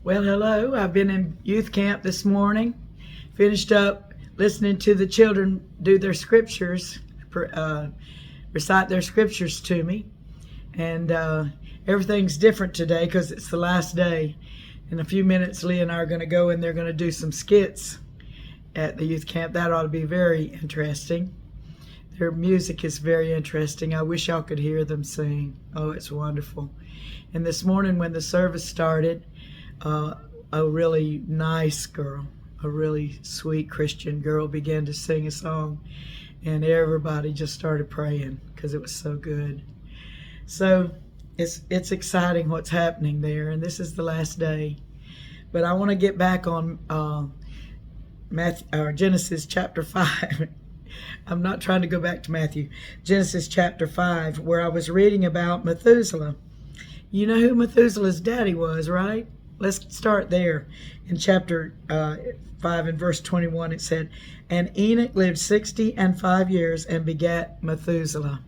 Well, hello. I've been in youth camp this morning. Finished up listening to the children do their scriptures, recite their scriptures to me. And everything's different today because it's the last day. In a few minutes, Lee and I are going to go and they're going to do some skits at the youth camp. That ought to be very interesting. Their music is very interesting. I wish y'all could hear them sing. Oh, it's wonderful. And this morning when the service started, a really nice girl, a really sweet Christian girl began to sing a song, and everybody just started praying because it was so good. So it's exciting what's happening there, and this is the last day. But I want to get back on Genesis chapter 5. I'm not trying to go back to Matthew. Genesis chapter 5, where I was reading about Methuselah. You know who Methuselah's daddy was, right? Let's start there. In chapter 5 and verse 21, it said, "And Enoch lived 65 years and begat Methuselah."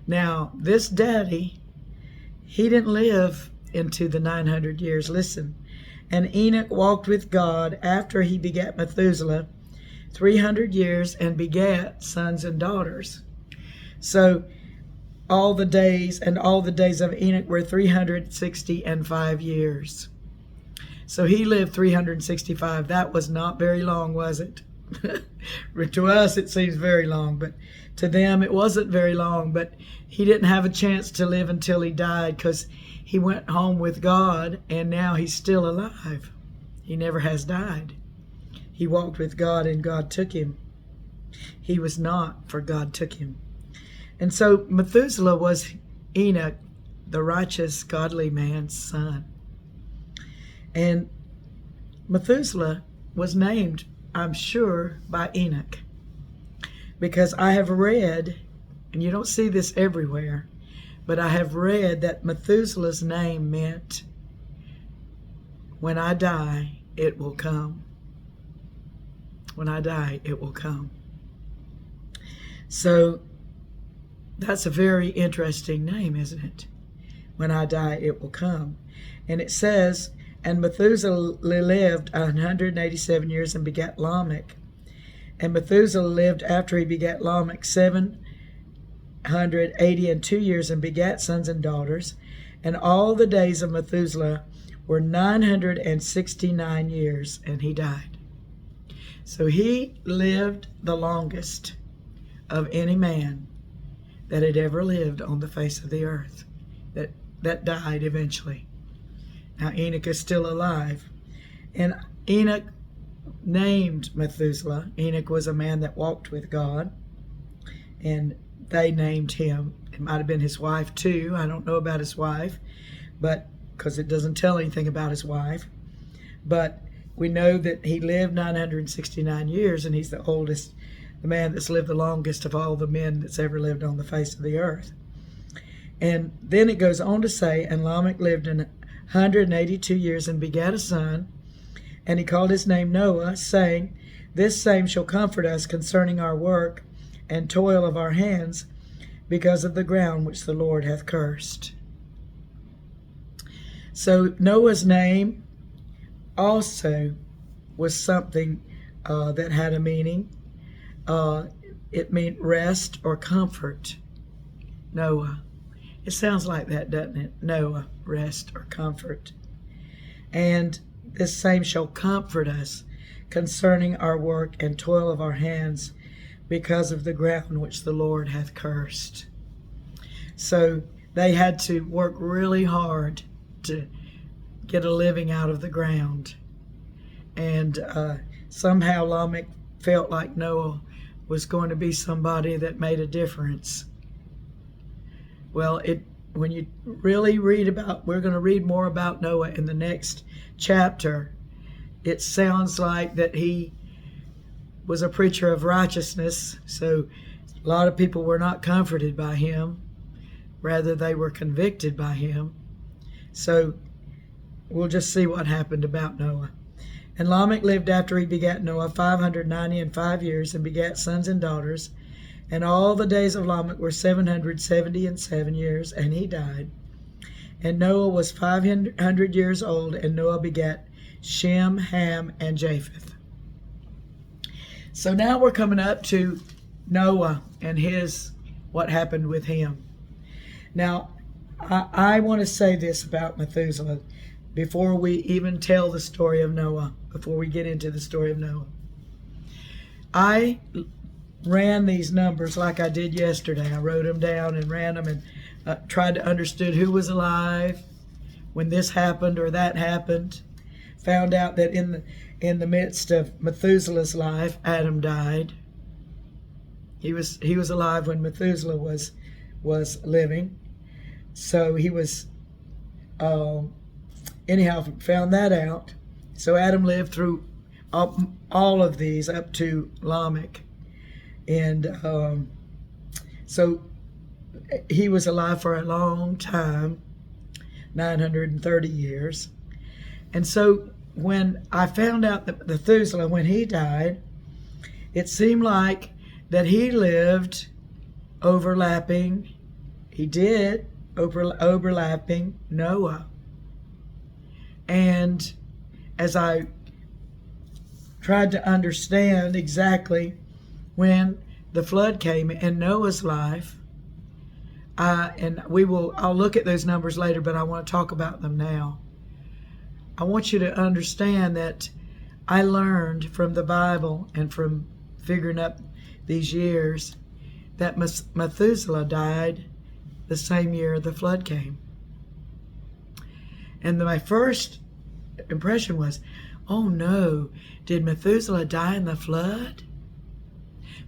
Now, this daddy, he didn't live into the 900 years. Listen. "And Enoch walked with God after he begat Methuselah 300 years and begat sons and daughters." So all the days of Enoch were 365 years. So he lived 365. That was not very long, was it? To us it seems very long, but to them it wasn't very long. But he didn't have a chance to live until he died because he went home with God, and now he's still alive. He never has died. He walked with God and God took him. He was not, for God took him. And so Methuselah was Enoch, the righteous, godly man's son. And Methuselah was named, I'm sure, by Enoch. Because I have read, and you don't see this everywhere, but I have read that Methuselah's name meant, when I die, it will come. When I die, it will come. So that's a very interesting name, isn't it? When I die, it will come. And it says, "And Methuselah lived 187 years and begat Lamech. And Methuselah lived after he begat Lamech 782 years and begat sons and daughters. And all the days of Methuselah were 969 years, and he died." So he lived the longest of any man that had ever lived on the face of the earth, that died eventually. Now Enoch is still alive. And Enoch named Methuselah. Enoch was a man that walked with God, and they named him. It might have been his wife too. I don't know about his wife, but because it doesn't tell anything about his wife. But we know that he lived 969 years, and he's the oldest, the man that's lived the longest of all the men that's ever lived on the face of the earth. And then it goes on to say, "And Lamech lived 182 years and begat a son, and he called his name Noah, saying, This same shall comfort us concerning our work and toil of our hands, because of the ground which the Lord hath cursed." So Noah's name also was something that had a meaning. It meant rest or comfort. Noah. It sounds like that, doesn't it? Noah, rest or comfort. "And this same shall comfort us concerning our work and toil of our hands, because of the ground which the Lord hath cursed." So they had to work really hard to get a living out of the ground. And somehow Lamech felt like Noah was going to be somebody that made a difference. Well, when you really read about, we're going to read more about Noah in the next chapter, it sounds like that he was a preacher of righteousness, so a lot of people were not comforted by him. Rather, they were convicted by him. So we'll just see what happened about Noah. "And Lamech lived after he begat Noah 595 years and begat sons and daughters. And all the days of Lamech were 777 years, and he died. And Noah was 500 years old, and Noah begat Shem, Ham, and Japheth. So now we're coming up to Noah and what happened with him. Now, I want to say this about Methuselah before we even tell the story of Noah, before we get into the story of Noah. I ran these numbers like I did yesterday. I wrote them down and ran them and tried to understand who was alive when this happened or that happened. Found out that in the midst of Methuselah's life, Adam died. He was alive when Methuselah was living. So he was, anyhow, found that out. So Adam lived through all of these up to Lamech. And so he was alive for a long time, 930 years. And so when I found out that Methuselah, when he died, it seemed like that he lived overlapping Noah. And as I tried to understand exactly when the flood came in Noah's life, and I'll look at those numbers later, but I want to talk about them now. I want you to understand that I learned from the Bible and from figuring up these years that Methuselah died the same year the flood came. And my first impression was, oh no, did Methuselah die in the flood?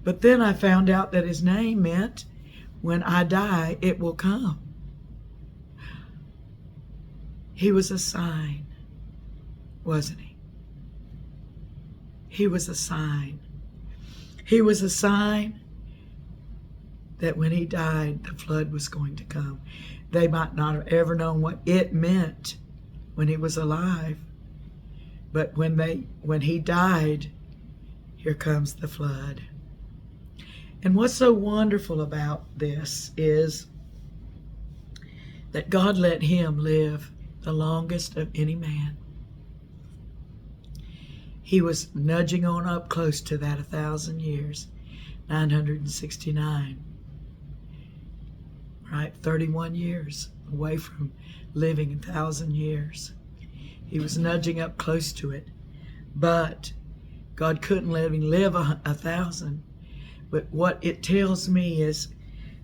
But then I found out that his name meant, when I die, it will come. He was a sign, wasn't he? He was a sign. He was a sign that when he died, the flood was going to come. They might not have ever known what it meant when he was alive, but when he died, here comes the flood. And what's so wonderful about this is that God let him live the longest of any man. He was nudging on up close to that 1,000 years, 969. Right, 31 years away from living 1,000 years. He was nudging up close to it. But God couldn't let him live 1,000. But what it tells me is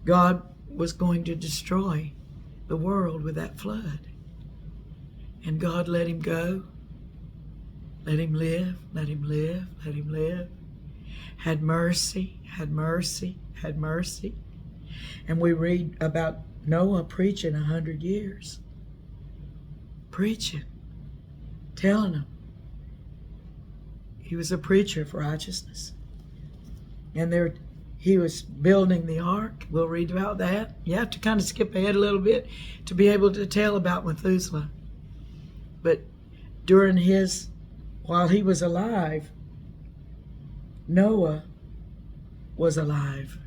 God was going to destroy the world with that flood. And God let him go. Let him live, let him live, let him live. Had mercy, had mercy, had mercy. And we read about Noah preaching 100 years. Preaching. Telling them. He was a preacher of righteousness. And he was building the ark. We'll read about that. You have to kind of skip ahead a little bit to be able to tell about Methuselah. But while he was alive, Noah was alive.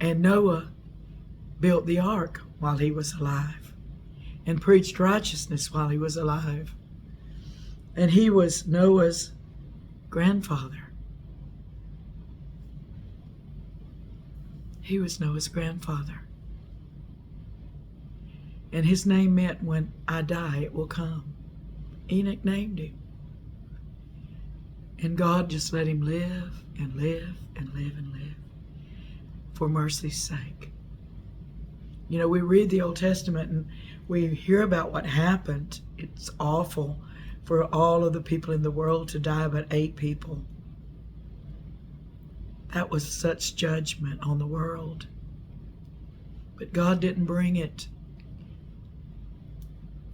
And Noah built the ark while he was alive and preached righteousness while he was alive. And he was Noah's grandfather. He was Noah's grandfather. And his name meant, when I die, it will come. Enoch named him. And God just let him live and live and live and live for mercy's sake. You know, we read the Old Testament and we hear about what happened. It's awful for all of the people in the world to die but 8 people. That was such judgment on the world. But God didn't bring it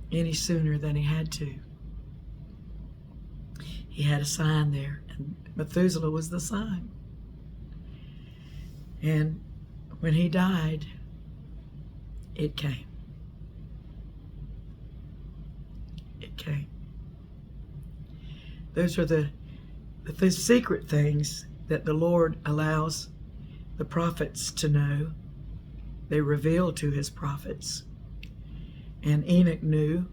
any sooner than he had to. He had a sign there, and Methuselah was the sign. And when he died, it came. It came. Those are the secret things that the Lord allows the prophets to know. They reveal to his prophets. And Enoch knew,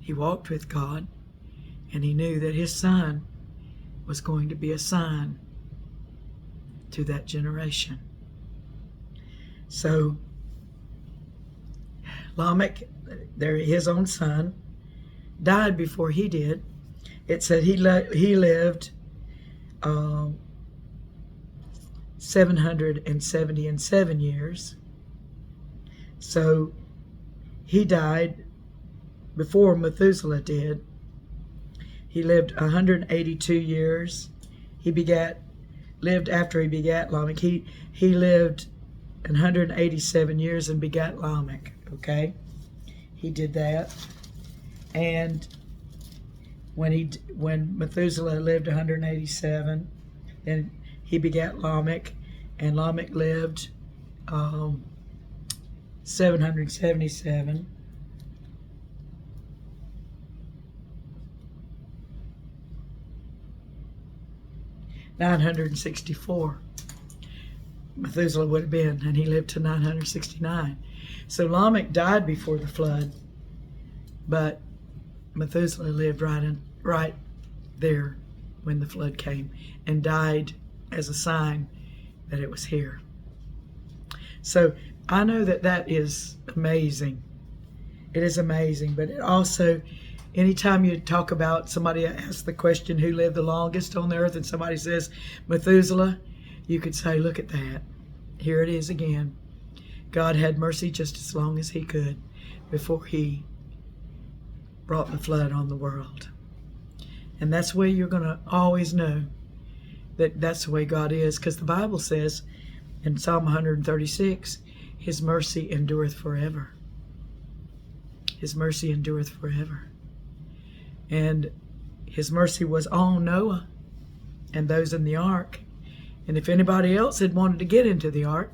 he walked with God, and he knew that his son was going to be a sign to that generation. So Lamech, his own son, died before he did. It said he lived 777 years. So he died before Methuselah did. He lived 182 years. He lived after he begat Lamech. He lived 187 years and begat Lamech. Okay, he did that. And when Methuselah lived 187, then he begat Lamech, and Lamech lived 777. $964 Methuselah would have been, and he lived to 969. So Lamech died before the flood, but Methuselah lived right there when the flood came, and died as a sign that it was here. So I know that is amazing. It is amazing, but it also, anytime you talk about, somebody asks the question, who lived the longest on the earth, and somebody says Methuselah, you could say, look at that. Here it is again. God had mercy just as long as he could before he brought the flood on the world. And that's where you're going to always know that that's the way God is, because the Bible says in Psalm 136, his mercy endureth forever. His mercy endureth forever. And his mercy was on Noah and those in the ark. And if anybody else had wanted to get into the ark,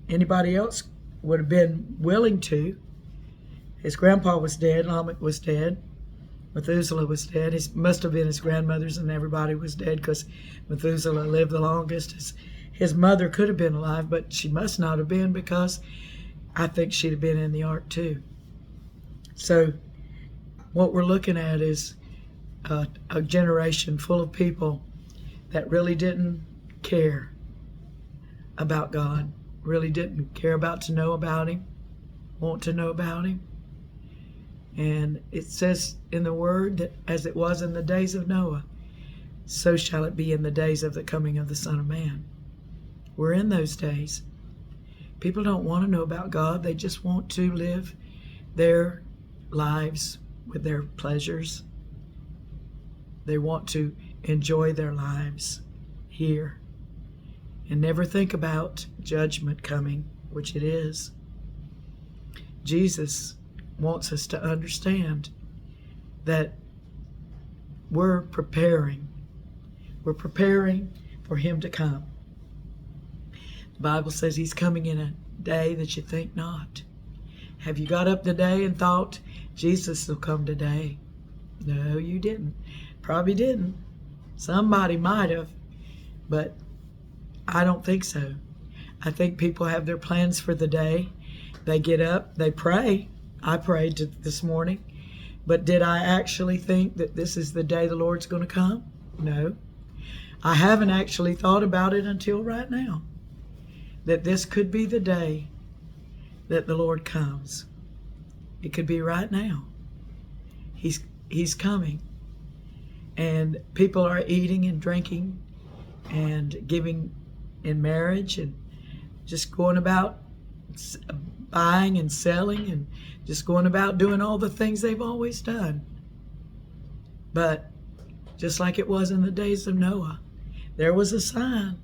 anybody else would have been willing to. His grandpa was dead, Lamech was dead, Methuselah was dead. It must have been his grandmothers, and everybody was dead because Methuselah lived the longest. His mother could have been alive, but she must not have been, because I think she'd have been in the ark too. So what we're looking at is a generation full of people that really didn't care about God, really didn't care about to know about him, want to know about him. And it says in the Word that as it was in the days of Noah, so shall it be in the days of the coming of the Son of Man. We're in those days. People don't want to know about God. They just want to live their lives with their pleasures. They want to enjoy their lives here and never think about judgment coming, which it is. Jesus wants us to understand that we're preparing for him to come. The Bible says he's coming in a day that you think not. Have you got up today and thought Jesus will come today? No, you didn't. Probably didn't. Somebody might have, but I don't think so. I think people have their plans for the day. They get up, they pray. I prayed this morning, but did I actually think that this is the day the Lord's going to come? No. I haven't actually thought about it until right now, that this could be the day that the Lord comes. It could be right now. He's coming. And people are eating and drinking and giving in marriage and just going about buying and selling and just going about doing all the things they've always done. But just like it was in the days of Noah, there was a sign.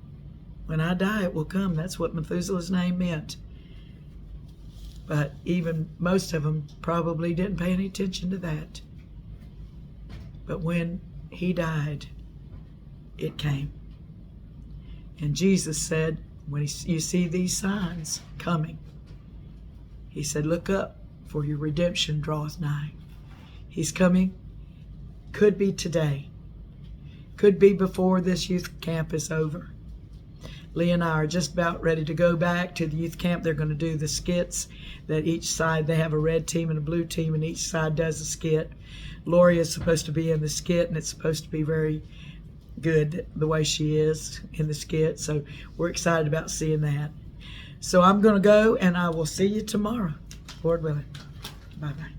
When I die, it will come. That's what Methuselah's name meant. But even most of them probably didn't pay any attention to that. But when he died, it came. And Jesus said, when you see these signs coming, he said, look up, for your redemption draweth nigh. He's coming. Could be today. Could be before this youth camp is over. Lee and I are just about ready to go back to the youth camp. They're going to do the skits that each side, they have a red team and a blue team, and each side does a skit. Lori is supposed to be in the skit, and it's supposed to be very good the way she is in the skit. So we're excited about seeing that. So I'm going to go, and I will see you tomorrow, Lord willing. Bye-bye.